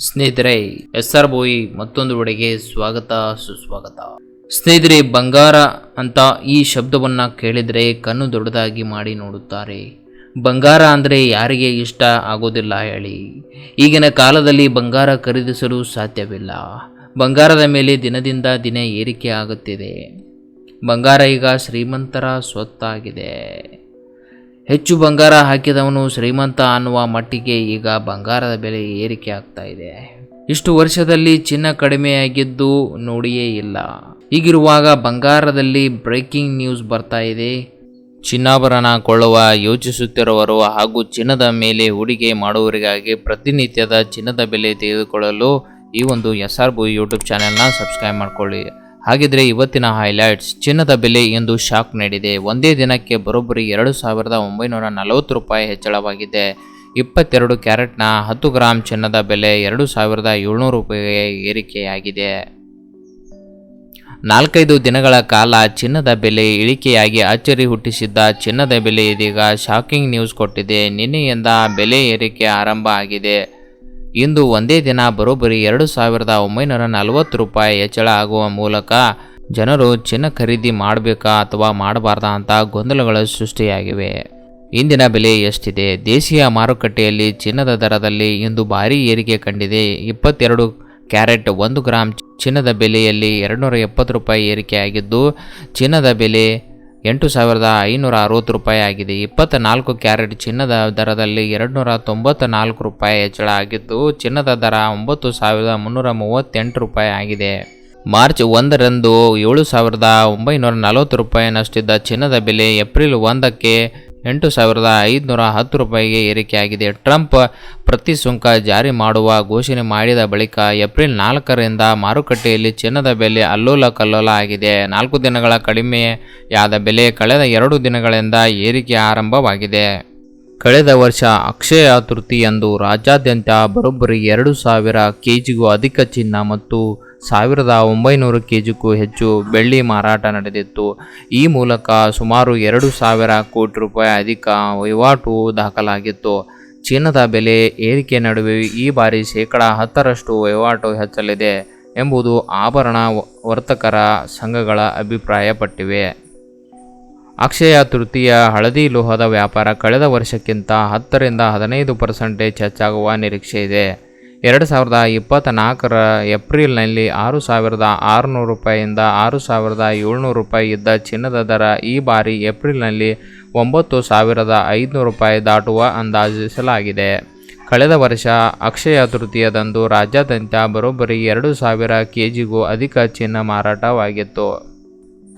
ಸ್ನೇಹಿತರೆ, SR ಬಾಯ್ ಮತ್ತೊಂದು ವಿಡಿಯೋಗೆ ಸ್ವಾಗತ ಸುಸ್ವಾಗತ. ಸ್ನೇಹಿತರೆ, ಬಂಗಾರ ಅಂತ ಈ ಶಬ್ದವನ್ನ ಕೇಳಿದರೆ ಕಣ್ಣು ದೊಡ್ಡದಾಗಿ ಮಾಡಿ ನೋಡುತ್ತಾರೆ. ಬಂಗಾರ ಅಂದರೆ ಯಾರಿಗೆ ಇಷ್ಟ ಆಗೋದಿಲ್ಲ ಹೇಳಿ. ಈಗಿನ ಕಾಲದಲ್ಲಿ ಬಂಗಾರ ಖರೀದಿಸಲು ಸಾಧ್ಯವಿಲ್ಲ. ಬಂಗಾರದ ಮೇಲೆ ದಿನದಿಂದ ದಿನ ಏರಿಕೆ ಆಗುತ್ತಿದೆ. ಬಂಗಾರ ಈಗ ಶ್ರೀಮಂತರ ಸ್ವತ್ತಾಗಿದೆ. ಹೆಚ್ಚು ಬಂಗಾರ ಹಾಕಿದವನು ಶ್ರೀಮಂತ ಅನ್ನುವ ಮಟ್ಟಿಗೆ ಈಗ ಬಂಗಾರದ ಬೆಲೆ ಏರಿಕೆ ಆಗ್ತಾ ಇದೆ. ಇಷ್ಟು ವರ್ಷದಲ್ಲಿ ಚಿನ್ನ ಕಡಿಮೆಯಾಗಿದ್ದು ನೋಡಿಯೇ ಇಲ್ಲ. ಹೀಗಿರುವಾಗ ಬಂಗಾರದಲ್ಲಿ ಬ್ರೇಕಿಂಗ್ ನ್ಯೂಸ್ ಬರ್ತಾ ಇದೆ. ಚಿನ್ನಾಭರಣ ಕೊಳ್ಳುವ ಯೋಚಿಸುತ್ತಿರುವವರು ಹಾಗೂ ಚಿನ್ನದ ಮೇಲೆ ಹೂಡಿಕೆ ಮಾಡುವವರಿಗಾಗಿ ಪ್ರತಿನಿತ್ಯದ ಚಿನ್ನದ ಬೆಲೆ ತಿಳಿದುಕೊಳ್ಳಲು ಈ ಒಂದು SR ಬಾಯ್ ಯೂಟ್ಯೂಬ್ ಚಾನೆಲ್ನ ಸಬ್ಸ್ಕ್ರೈಬ್ ಮಾಡ್ಕೊಳ್ಳಿ. ಹಾಗಿದ್ರೆ ಇವತ್ತಿನ ಹೈಲೈಟ್ಸ್. ಚಿನ್ನದ ಬೆಲೆ ಎಂದು ಶಾಕ್ ನೀಡಿದೆ. ಒಂದೇ ದಿನಕ್ಕೆ ಬರೋಬ್ಬರಿ 2,940 ರೂಪಾಯಿ ಹೆಚ್ಚಳವಾಗಿದೆ. 22 ಕ್ಯಾರೆಟ್ನ 10 ಗ್ರಾಂ ಚಿನ್ನದ ಬೆಲೆ 2,700 ರೂಪಾಯಿಗೆ ಏರಿಕೆಯಾಗಿದೆ. 4-5 ದಿನಗಳ ಕಾಲ ಚಿನ್ನದ ಬೆಲೆ ಇಳಿಕೆಯಾಗಿ ಅಚ್ಚರಿ ಹುಟ್ಟಿಸಿದ್ದ ಚಿನ್ನದ ಬೆಲೆ ಇದೀಗ ಶಾಕಿಂಗ್ ನ್ಯೂಸ್ ಕೊಟ್ಟಿದೆ. ನಿನ್ನೆಯಿಂದ ಬೆಲೆ ಏರಿಕೆ ಆರಂಭ ಆಗಿದೆ. ಇಂದು ಒಂದೇ ದಿನ ಬರೋಬ್ಬರಿ 2,940 ರೂಪಾಯಿ ಹೆಚ್ಚಳ ಆಗುವ ಮೂಲಕ ಜನರು ಚಿನ್ನ ಖರೀದಿ ಮಾಡಬೇಕಾ ಅಥವಾ ಮಾಡಬಾರ್ದಾ ಅಂತ ಗೊಂದಲಗಳು ಸೃಷ್ಟಿಯಾಗಿವೆ. ಇಂದಿನ ಬೆಲೆ ಎಷ್ಟಿದೆ? ದೇಶೀಯ ಮಾರುಕಟ್ಟೆಯಲ್ಲಿ ಚಿನ್ನದ ದರದಲ್ಲಿ ಇಂದು ಭಾರೀ ಏರಿಕೆ ಕಂಡಿದೆ. 22 ಕ್ಯಾರೆಟ್ 1 ಗ್ರಾಂ ಚಿನ್ನದ ಬೆಲೆಯಲ್ಲಿ 270 ರೂಪಾಯಿ ಏರಿಕೆಯಾಗಿದ್ದು, ಚಿನ್ನದ ಬೆಲೆ 8,560 ರೂಪಾಯಿ ಆಗಿದೆ. 24 ಕ್ಯಾರೆಟ್ ಚಿನ್ನದ ದರದಲ್ಲಿ 294 ರೂಪಾಯಿ ಹೆಚ್ಚಳ ಆಗಿದ್ದು, ಚಿನ್ನದ ದರ 9,338 ರೂಪಾಯಿ ಆಗಿದೆ. ಮಾರ್ಚ್ 1ರಂದು 7,940 ರೂಪಾಯಿನಷ್ಟಿದ್ದ ಚಿನ್ನದ ಬೆಲೆ ಏಪ್ರಿಲ್ 1ಕ್ಕೆ 8,510 ರೂಪಾಯಿಗೆ ಏರಿಕೆಯಾಗಿದೆ. ಟ್ರಂಪ್ ಪ್ರತಿ ಸುಂಕ ಜಾರಿ ಮಾಡುವ ಘೋಷಣೆ ಮಾಡಿದ ಬಳಿಕ ಏಪ್ರಿಲ್ 4ರಿಂದ ಮಾರುಕಟ್ಟೆಯಲ್ಲಿ ಚಿನ್ನದ ಬೆಲೆ ಅಲ್ಲೋಲ ಕಲ್ಲೋಲ ಆಗಿದೆ. 4 ದಿನಗಳ ಕಡಿಮೆಯಾದ ಬೆಲೆ ಕಳೆದ 2 ದಿನಗಳಿಂದ ಏರಿಕೆ ಆರಂಭವಾಗಿದೆ. ಕಳೆದ ವರ್ಷ ಅಕ್ಷಯ ತೃತೀಯಂದು ರಾಜ್ಯಾದ್ಯಂತ ಬರೋಬ್ಬರಿ 2,000 ಕೆಜಿಗೂ ಅಧಿಕ ಚಿನ್ನ ಮತ್ತು 1,900 ಕೆಜಿಗೂ ಹೆಚ್ಚು ಬೆಳ್ಳಿ ಮಾರಾಟ ನಡೆದಿತ್ತು. ಈ ಮೂಲಕ ಸುಮಾರು 2,000 ಕೋಟಿ ರೂಪಾಯಿ ಅಧಿಕ ವಹಿವಾಟು ದಾಖಲಾಗಿತ್ತು. ಚಿನ್ನದ ಬೆಲೆ ಏರಿಕೆ ನಡುವೆ ಈ ಬಾರಿ 10% ವಹಿವಾಟು ಹೆಚ್ಚಲಿದೆ ಎಂಬುದು ಆಭರಣ ವರ್ತಕರ ಸಂಘಗಳ ಅಭಿಪ್ರಾಯಪಟ್ಟಿವೆ. ಅಕ್ಷಯ ತೃತೀಯ ಹಳದಿ ಲೋಹದ ವ್ಯಾಪಾರ ಕಳೆದ ವರ್ಷಕ್ಕಿಂತ 10-15% ಹೆಚ್ಚಾಗುವ ನಿರೀಕ್ಷೆ ಇದೆ. 2024ರ ಏಪ್ರಿಲ್ನಲ್ಲಿ 6,600 ರೂಪಾಯಿಯಿಂದ 6,700 ರೂಪಾಯಿ ಇದ್ದ ಚಿನ್ನದ ದರ ಈ ಬಾರಿ ಏಪ್ರಿಲ್ನಲ್ಲಿ 9,500 ರೂಪಾಯಿ ದಾಟುವ ಅಂದಾಜಿಸಲಾಗಿದೆ. ಕಳೆದ ವರ್ಷ ಅಕ್ಷಯ ತೃತೀಯದಂದು ರಾಜ್ಯಾದ್ಯಂತ ಬರೋಬ್ಬರಿ 2,000 ಕೆಜಿಗೂ ಅಧಿಕ ಚಿನ್ನ ಮಾರಾಟವಾಗಿತ್ತು.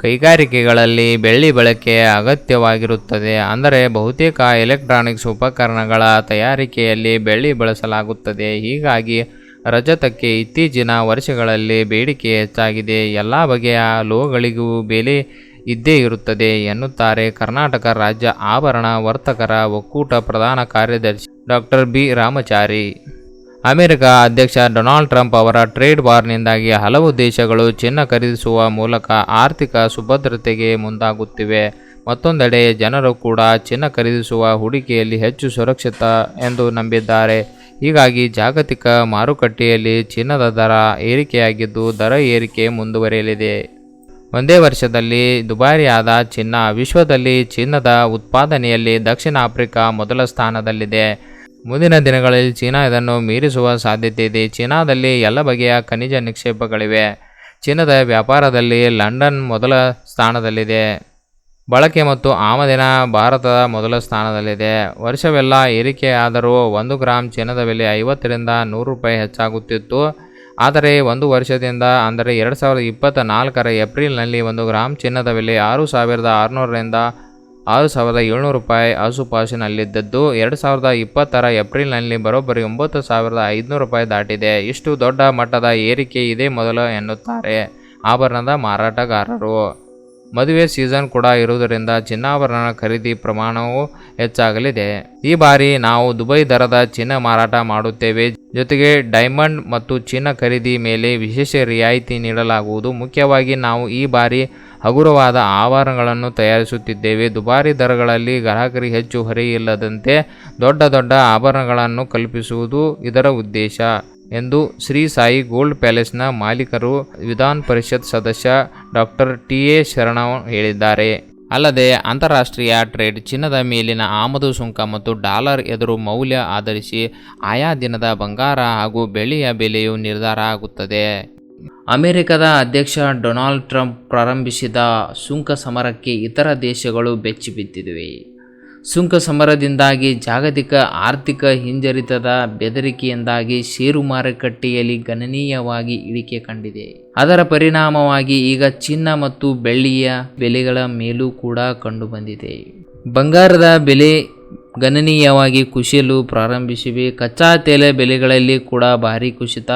ಕೈಗಾರಿಕೆಗಳಲ್ಲಿ ಬೆಳ್ಳಿ ಬಳಕೆ ಅಗತ್ಯವಾಗಿರುತ್ತದೆ. ಅಂದರೆ ಬಹುತೇಕ ಎಲೆಕ್ಟ್ರಾನಿಕ್ಸ್ ಉಪಕರಣಗಳ ತಯಾರಿಕೆಯಲ್ಲಿ ಬೆಳ್ಳಿ ಬಳಸಲಾಗುತ್ತದೆ. ಹೀಗಾಗಿ ರಜತಕ್ಕೆ ಇತ್ತೀಚಿನ ವರ್ಷಗಳಲ್ಲಿ ಬೇಡಿಕೆ ಹೆಚ್ಚಾಗಿದೆ. ಎಲ್ಲ ಬಗೆಯ ಲೋಹಗಳಿಗೂ ಬೆಲೆ ಇದ್ದೇ ಇರುತ್ತದೆ ಎನ್ನುತ್ತಾರೆ ಕರ್ನಾಟಕ ರಾಜ್ಯ ಆಭರಣ ವರ್ತಕರ ಒಕ್ಕೂಟ ಪ್ರಧಾನ ಕಾರ್ಯದರ್ಶಿ ಡಾಕ್ಟರ್ ಬಿ ರಾಮಚಾರಿ. ಅಮೆರಿಕ ಅಧ್ಯಕ್ಷ ಡೊನಾಲ್ಡ್ ಟ್ರಂಪ್ ಅವರ ಟ್ರೇಡ್ ವಾರ್ನಿಂದಾಗಿ ಹಲವು ದೇಶಗಳು ಚಿನ್ನ ಖರೀದಿಸುವ ಮೂಲಕ ಆರ್ಥಿಕ ಸುಭದ್ರತೆಗೆ ಮುಂದಾಗುತ್ತಿವೆ. ಮತ್ತೊಂದೆಡೆ ಜನರು ಕೂಡ ಚಿನ್ನ ಖರೀದಿಸುವ ಹೂಡಿಕೆಯಲ್ಲಿ ಹೆಚ್ಚು ಸುರಕ್ಷಿತ ಎಂದು ನಂಬಿದ್ದಾರೆ. ಹೀಗಾಗಿ ಜಾಗತಿಕ ಮಾರುಕಟ್ಟೆಯಲ್ಲಿ ಚಿನ್ನದ ದರ ಏರಿಕೆಯಾಗಿದ್ದು, ದರ ಏರಿಕೆ ಮುಂದುವರಿಯಲಿದೆ. ಒಂದೇ ವರ್ಷದಲ್ಲಿ ದುಬಾರಿಯಾದ ಚಿನ್ನ. ವಿಶ್ವದಲ್ಲಿ ಚಿನ್ನದ ಉತ್ಪಾದನೆಯಲ್ಲಿ ದಕ್ಷಿಣ ಆಫ್ರಿಕಾ ಮೊದಲ ಸ್ಥಾನದಲ್ಲಿದೆ. ಮುಂದಿನ ದಿನಗಳಲ್ಲಿ ಚೀನಾ ಇದನ್ನು ಮೀರಿಸುವ ಸಾಧ್ಯತೆ ಇದೆ. ಚೀನಾದಲ್ಲಿ ಎಲ್ಲ ಬಗೆಯ ಖನಿಜ ನಿಕ್ಷೇಪಗಳಿವೆ. ಚಿನ್ನದ ವ್ಯಾಪಾರದಲ್ಲಿ ಲಂಡನ್ ಮೊದಲ ಸ್ಥಾನದಲ್ಲಿದೆ. ಬಳಕೆ ಮತ್ತು ಆಮದಿನ ಭಾರತದ ಮೊದಲ ಸ್ಥಾನದಲ್ಲಿದೆ. ವರ್ಷವೆಲ್ಲ ಏರಿಕೆಯಾದರೂ 1 ಗ್ರಾಂ ಚಿನ್ನದ ಬೆಲೆ 50-100 ರೂಪಾಯಿ ಹೆಚ್ಚಾಗುತ್ತಿತ್ತು. ಆದರೆ ಒಂದು ವರ್ಷದಿಂದ ಅಂದರೆ 2024ರ ಏಪ್ರಿಲ್ನಲ್ಲಿ 1 ಗ್ರಾಂ ಚಿನ್ನದ ಬೆಲೆ 6,600ರಿಂದ 6,700 ರೂಪಾಯಿ ಆಸುಪಾಸಿನಲ್ಲಿದ್ದದ್ದು 2020ರ ಏಪ್ರಿಲ್ನಲ್ಲಿ ಬರೋಬ್ಬರಿ 9,500 ರೂಪಾಯಿ ದಾಟಿದೆ. ಇಷ್ಟು ದೊಡ್ಡ ಮಟ್ಟದ ಏರಿಕೆ ಇದೇ ಮೊದಲು ಎನ್ನುತ್ತಾರೆ ಆಭರಣದ ಮಾರಾಟಗಾರರು. ಮದುವೆ ಸೀಸನ್ ಕೂಡ ಇರುವುದರಿಂದ ಚಿನ್ನಾಭರಣ ಖರೀದಿ ಪ್ರಮಾಣವೂ ಹೆಚ್ಚಾಗಲಿದೆ. ಈ ಬಾರಿ ನಾವು ದುಬೈ ದರದ ಚಿನ್ನ ಮಾರಾಟ ಮಾಡುತ್ತೇವೆ. ಜೊತೆಗೆ ಡೈಮಂಡ್ ಮತ್ತು ಚಿನ್ನ ಖರೀದಿ ಮೇಲೆ ವಿಶೇಷ ರಿಯಾಯಿತಿ ನೀಡಲಾಗುವುದು. ಮುಖ್ಯವಾಗಿ ನಾವು ಈ ಬಾರಿ ಹಗುರವಾದ ಆಭರಣಗಳನ್ನು ತಯಾರಿಸುತ್ತಿದ್ದೇವೆ. ದುಬಾರಿ ದರಗಳಲ್ಲಿ ಗ್ರಾಹಕರಿಗೆ ಹೆಚ್ಚು ಹೊರೆಯಿಲ್ಲದಂತೆ ದೊಡ್ಡ ಆಭರಣಗಳನ್ನು ಕಲ್ಪಿಸುವುದು ಇದರ ಉದ್ದೇಶ. ಎಂದು ಶ್ರೀ ಸಾಯಿ ಗೋಲ್ಡ್ ಪ್ಯಾಲೇಸ್ನ ಮಾಲೀಕರು ವಿಧಾನ ಪರಿಷತ್ ಸದಸ್ಯ ಡಾಕ್ಟರ್ ಟಿ.ಎ. ಶರಣವ್ ಹೇಳಿದ್ದಾರೆ. ಅಲ್ಲದೆ ಅಂತಾರಾಷ್ಟ್ರೀಯ ಟ್ರೇಡ್ ಚಿನ್ನದ ಮೇಲಿನ ಆಮದು ಸುಂಕ ಮತ್ತು ಡಾಲರ್ ಎದುರು ಮೌಲ್ಯ ಆಧರಿಸಿ ಆಯಾ ದಿನದ ಬಂಗಾರ ಹಾಗೂ ಬೆಳ್ಳಿಯ ಬೆಲೆಯು ನಿರ್ಧಾರ ಆಗುತ್ತದೆ. ಅಮೆರಿಕದ ಅಧ್ಯಕ್ಷ ಡೊನಾಲ್ಡ್ ಟ್ರಂಪ್ ಪ್ರಾರಂಭಿಸಿದ ಸುಂಕ ಸಮರಕ್ಕೆ ಇತರ ದೇಶಗಳು ಬೆಚ್ಚಿಬಿದ್ದಿವೆ. ಸುಂಕ ಸಮರದಿಂದಾಗಿ ಜಾಗತಿಕ ಆರ್ಥಿಕ ಹಿಂಜರಿತದ ಬೆದರಿಕೆಯಿಂದಾಗಿ ಷೇರು ಮಾರುಕಟ್ಟೆಯಲ್ಲಿ ಗಣನೀಯವಾಗಿ ಇಳಿಕೆ ಕಂಡಿದೆ. ಅದರ ಪರಿಣಾಮವಾಗಿ ಈಗ ಚಿನ್ನ ಮತ್ತು ಬೆಳ್ಳಿಯ ಬೆಲೆಗಳ ಮೇಲೂ ಕೂಡ ಕಂಡುಬಂದಿದೆ. ಬಂಗಾರದ ಬೆಲೆ ಗಣನೀಯವಾಗಿ ಕುಸಿಯಲು ಪ್ರಾರಂಭಿಸಿವೆ. ಕಚ್ಚಾ ತೈಲ ಬೆಲೆಗಳಲ್ಲಿ ಕೂಡ ಭಾರಿ ಕುಸಿತ.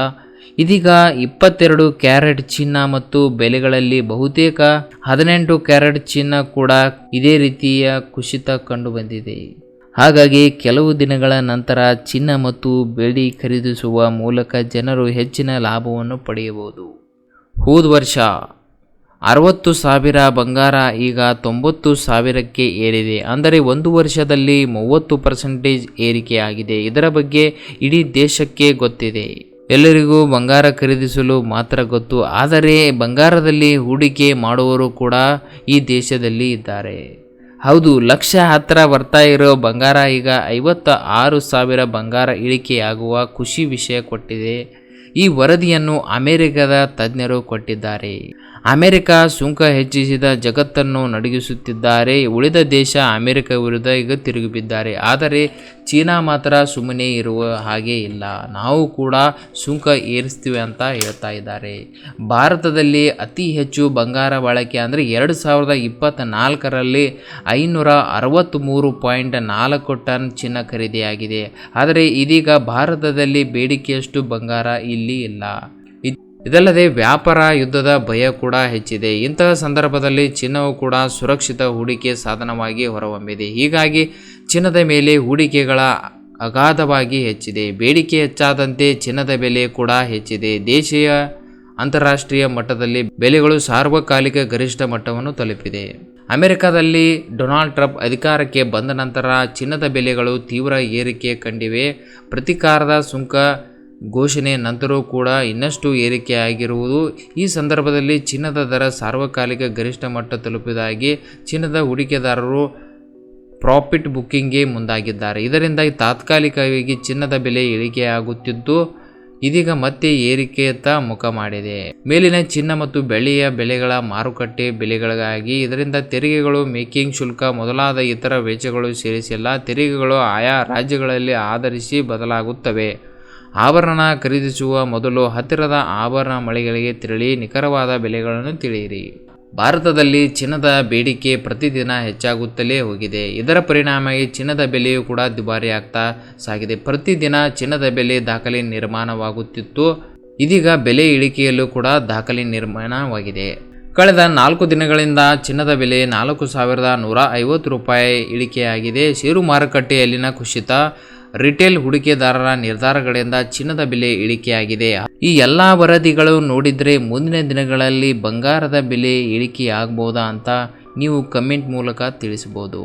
ಇದೀಗ 22 ಕ್ಯಾರೆಟ್ ಚಿನ್ನ ಮತ್ತು ಬೆಲೆಗಳಲ್ಲಿ ಬಹುತೇಕ 18 ಕ್ಯಾರೆಟ್ ಚಿನ್ನ ಕೂಡ ಇದೇ ರೀತಿಯ ಕುಸಿತ ಕಂಡುಬಂದಿದೆ. ಹಾಗಾಗಿ ಕೆಲವು ದಿನಗಳ ನಂತರ ಚಿನ್ನ ಮತ್ತು ಬೆಳ್ಳಿ ಖರೀದಿಸುವ ಮೂಲಕ ಜನರು ಹೆಚ್ಚಿನ ಲಾಭವನ್ನು ಪಡೆಯಬಹುದು. ಹೋದ ವರ್ಷ 60,000 ಬಂಗಾರ ಈಗ 90,000ಕ್ಕೆ ಏರಿದೆ. ಅಂದರೆ ಒಂದು ವರ್ಷದಲ್ಲಿ 30% ಏರಿಕೆಯಾಗಿದೆ. ಇದರ ಬಗ್ಗೆ ಇಡೀ ದೇಶಕ್ಕೆ ಗೊತ್ತಿದೆ. ಎಲ್ಲರಿಗೂ ಬಂಗಾರ ಖರೀದಿಸಲು ಮಾತ್ರ ಗೊತ್ತು. ಆದರೆ ಬಂಗಾರದಲ್ಲಿ ಹೂಡಿಕೆ ಮಾಡುವವರು ಕೂಡ ಈ ದೇಶದಲ್ಲಿ ಇದ್ದಾರೆ. ಹೌದು, ಲಕ್ಷ ಹತ್ತಿರ ಬರ್ತಾ ಇರೋ ಬಂಗಾರ ಈಗ 56,000 ಬಂಗಾರ ಇಳಿಕೆಯಾಗುವ ಖುಷಿ ವಿಷಯ ಕೊಟ್ಟಿದೆ. ಈ ವರದಿಯನ್ನು ಅಮೆರಿಕದ ತಜ್ಞರು ಕೊಟ್ಟಿದ್ದಾರೆ. ಅಮೆರಿಕ ಸುಂಕ ಹೆಚ್ಚಿಸಿದ ಜಗತ್ತನ್ನು ನಡುಗಿಸುತ್ತಿದ್ದಾರೆ. ಉಳಿದ ದೇಶ ಅಮೆರಿಕ ವಿರುದ್ಧ ಈಗ ತಿರುಗಿಬಿದ್ದಾರೆ. ಆದರೆ ಚೀನಾ ಮಾತ್ರ ಸುಮ್ಮನೆ ಇರುವ ಹಾಗೆ ಇಲ್ಲ. ನಾವು ಕೂಡ ಸುಂಕ ಏರಿಸ್ತೀವಿ ಅಂತ ಹೇಳ್ತಾ ಇದ್ದಾರೆ. ಭಾರತದಲ್ಲಿ ಅತಿ ಹೆಚ್ಚು ಬಂಗಾರ ಬಳಕೆ ಅಂದರೆ 2024ರಲ್ಲಿ 563.4 ಟನ್ ಚಿನ್ನ ಖರೀದಿಯಾಗಿದೆ. ಆದರೆ ಇದೀಗ ಭಾರತದಲ್ಲಿ ಬೇಡಿಕೆಯಷ್ಟು ಬಂಗಾರ ಇಲ್ಲಿ ಇಲ್ಲ. ಇದಲ್ಲದೆ ವ್ಯಾಪಾರ ಯುದ್ಧದ ಭಯ ಕೂಡ ಹೆಚ್ಚಿದೆ. ಇಂತಹ ಸಂದರ್ಭದಲ್ಲಿ ಚಿನ್ನವು ಕೂಡ ಸುರಕ್ಷಿತ ಹೂಡಿಕೆ ಸಾಧನವಾಗಿ ಹೊರಹೊಮ್ಮಿದೆ. ಹೀಗಾಗಿ ಚಿನ್ನದ ಮೇಲೆ ಹೂಡಿಕೆಗಳ ಅಗಾಧವಾಗಿ ಹೆಚ್ಚಿದೆ. ಬೇಡಿಕೆ ಹೆಚ್ಚಾದಂತೆ ಚಿನ್ನದ ಬೆಲೆ ಕೂಡ ಹೆಚ್ಚಿದೆ. ದೇಶೀಯ ಅಂತಾರಾಷ್ಟ್ರೀಯ ಮಟ್ಟದಲ್ಲಿ ಬೆಲೆಗಳು ಸಾರ್ವಕಾಲಿಕ ಗರಿಷ್ಠ ಮಟ್ಟವನ್ನು ತಲುಪಿದೆ. ಅಮೆರಿಕದಲ್ಲಿ ಡೊನಾಲ್ಡ್ ಟ್ರಂಪ್ ಅಧಿಕಾರಕ್ಕೆ ಬಂದ ನಂತರ ಚಿನ್ನದ ಬೆಲೆಗಳು ತೀವ್ರ ಏರಿಕೆ ಕಂಡಿವೆ. ಪ್ರತೀಕಾರದ ಸುಂಕ ಘೋಷಣೆ ನಂತರವೂ ಕೂಡ ಇನ್ನಷ್ಟು ಏರಿಕೆಯಾಗಿರುವುದು. ಈ ಸಂದರ್ಭದಲ್ಲಿ ಚಿನ್ನದ ದರ ಸಾರ್ವಕಾಲಿಕ ಗರಿಷ್ಠ ಮಟ್ಟ ತಲುಪಿದಾಗಿ ಚಿನ್ನದ ಹೂಡಿಕೆದಾರರು ಪ್ರಾಫಿಟ್ ಬುಕ್ಕಿಂಗ್ಗೆ ಮುಂದಾಗಿದ್ದಾರೆ. ಇದರಿಂದಾಗಿ ತಾತ್ಕಾಲಿಕವಾಗಿ ಚಿನ್ನದ ಬೆಲೆ ಇಳಿಕೆಯಾಗುತ್ತಿದ್ದು ಇದೀಗ ಮತ್ತೆ ಏರಿಕೆಯತ್ತ ಮುಖ ಮಾಡಿದೆ. ಮೇಲಿನ ಚಿನ್ನ ಮತ್ತು ಬೆಳ್ಳಿಯ ಬೆಲೆಗಳ ಮಾರುಕಟ್ಟೆ ಬೆಲೆಗಳಿಗಾಗಿ ಇದರಿಂದ ತೆರಿಗೆಗಳು, ಮೇಕಿಂಗ್ ಶುಲ್ಕ ಮೊದಲಾದ ಇತರ ವೆಚ್ಚಗಳು ಸೇರಿಸಿಲ್ಲ. ತೆರಿಗೆಗಳು ಆಯಾ ರಾಜ್ಯಗಳಲ್ಲಿ ಆಧರಿಸಿ ಬದಲಾಗುತ್ತವೆ. ಆಭರಣ ಖರೀದಿಸುವ ಮೊದಲು ಹತ್ತಿರದ ಆಭರಣ ಮಳಿಗೆಗಳಿಗೆ ತೆರಳಿ ನಿಖರವಾದ ಬೆಲೆಗಳನ್ನು ತಿಳಿಯಿರಿ. ಭಾರತದಲ್ಲಿ ಚಿನ್ನದ ಬೇಡಿಕೆ ಪ್ರತಿದಿನ ಹೆಚ್ಚಾಗುತ್ತಲೇ ಹೋಗಿದೆ. ಇದರ ಪರಿಣಾಮವಾಗಿ ಚಿನ್ನದ ಬೆಲೆಯೂ ಕೂಡ ದುಬಾರಿ ಆಗ್ತಾ ಸಾಗಿದೆ. ಪ್ರತಿದಿನ ಚಿನ್ನದ ಬೆಲೆ ದಾಖಲೆ ನಿರ್ಮಾಣವಾಗುತ್ತಿತ್ತು. ಇದೀಗ ಬೆಲೆ ಇಳಿಕೆಯಲ್ಲೂ ಕೂಡ ದಾಖಲೆ ನಿರ್ಮಾಣವಾಗಿದೆ. ಕಳೆದ 4 ದಿನಗಳಿಂದ ಚಿನ್ನದ ಬೆಲೆ 4,150 ರೂಪಾಯಿ ಇಳಿಕೆಯಾಗಿದೆ. ಷೇರು ಮಾರುಕಟ್ಟೆಯಲ್ಲಿನ ಕುಸಿತ, ರಿಟೇಲ್ ಹೂಡಿಕೆದಾರರ ನಿರ್ಧಾರಗಳಿಂದ ಚಿನ್ನದ ಬೆಲೆ ಇಳಿಕೆಯಾಗಿದೆ. ಈ ಎಲ್ಲ ವರದಿಗಳು ನೋಡಿದರೆ ಮುಂದಿನ ದಿನಗಳಲ್ಲಿ ಬಂಗಾರದ ಬೆಲೆ ಇಳಿಕೆಯಾಗಬಹುದಾ ಅಂತ ನೀವು ಕಮೆಂಟ್ ಮೂಲಕ ತಿಳಿಸಬಹುದು.